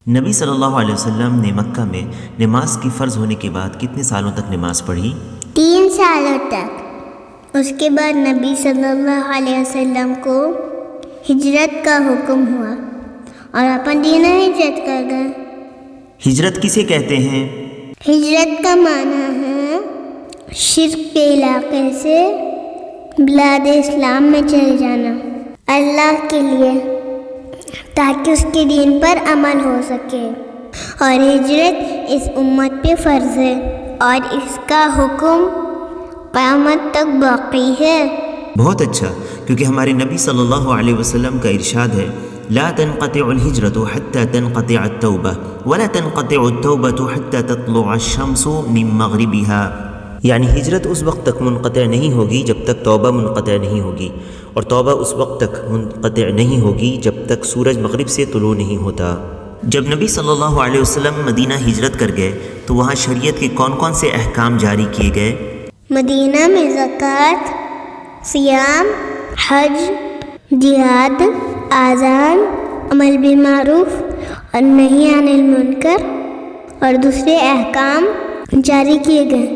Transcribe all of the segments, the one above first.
نبی صلی اللہ علیہ وسلم نے مکہ میں نماز کی فرض ہونے کے بعد کتنے سالوں تک نماز پڑھی؟ 3 سالوں تک۔ اس کے بعد نبی صلی اللہ علیہ وسلم کو ہجرت کا حکم ہوا اور اپن مدینہ ہجرت کر گئے۔ ہجرت کسے کہتے ہیں؟ ہجرت کا معنی ہے شرک کے علاقے سے بلاد اسلام میں چل جانا اللہ کے لیے، تاکہ اس کے دین پر عمل ہو سکے، اور ہجرت اس امت پہ فرض ہے اور اس کا حکم قیامت تک باقی ہے۔ بہت اچھا، کیونکہ ہمارے نبی صلی اللہ علیہ وسلم کا ارشاد ہے لا تنقطع الہجرة حتى تنقطع التوبة ولا تنقطع التوبة حتى تطلع الشمس من مغربها، یعنی ہجرت اس وقت تک منقطع نہیں ہوگی جب تک توبہ منقطع نہیں ہوگی، اور توبہ اس وقت تک منقطع نہیں ہوگی جب تک سورج مغرب سے طلوع نہیں ہوتا۔ جب نبی صلی اللہ علیہ وسلم مدینہ ہجرت کر گئے تو وہاں شریعت کے کون کون سے احکام جاری کیے گئے؟ مدینہ میں زکوٰۃ، صیام، حج، جہاد، اذان، عمل بالمعروف اور نہی عن المنکر اور دوسرے احکام جاری کیے گئے۔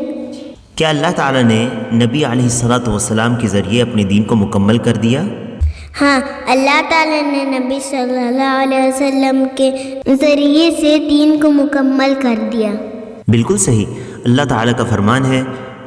کیا اللہ تعالیٰ نے نبی علیہ الصلاۃ والسلام کے ذریعے اپنے دین کو مکمل کر دیا؟ ہاں، اللہ تعالیٰ نے نبی صلی اللہ علیہ وسلم کے ذریعے سے دین کو مکمل کر دیا۔ بالکل صحیح، اللہ تعالیٰ کا فرمان ہے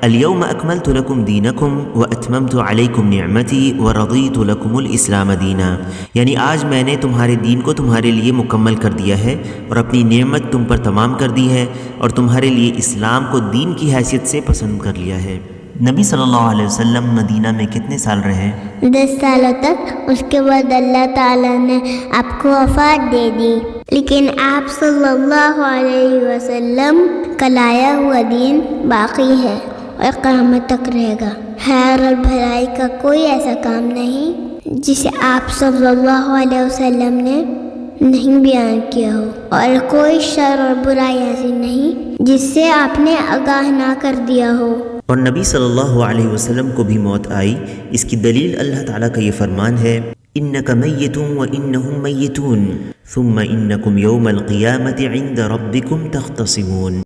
اليوم اکملت لکم دینکم واتممت علیکم نعمتی ورضیت لکم الاسلام دینا، یعنی آج میں نے تمہارے دین کو تمہارے لیے مکمل کر دیا ہے اور اپنی نعمت تم پر تمام کر دی ہے اور تمہارے لیے اسلام کو دین کی حیثیت سے پسند کر لیا ہے۔ نبی صلی اللہ علیہ وسلم مدینہ میں کتنے سال رہے؟ 10 سالوں تک۔ اس کے بعد اللہ تعالیٰ نے آپ کو وفات دے دی، لیکن آپ صلی اللہ علیہ وسلم کا لایا ہوا دین باقی ہے اور قیامت تک رہے گا۔ خیر اور بھلائی کا کوئی ایسا کام نہیں جسے آپ صلی اللہ علیہ وسلم نے نہیں بیان کیا ہو، اور کوئی شر اور برائی ایسی نہیں جس سے آپ نے آگاہ نہ کر دیا ہو۔ اور نبی صلی اللہ علیہ وسلم کو بھی موت آئی، اس کی دلیل اللہ تعالیٰ کا یہ فرمان ہے انک میت وانہم میتون ثم انکم یوم القیامت عند ربکم تختصمون۔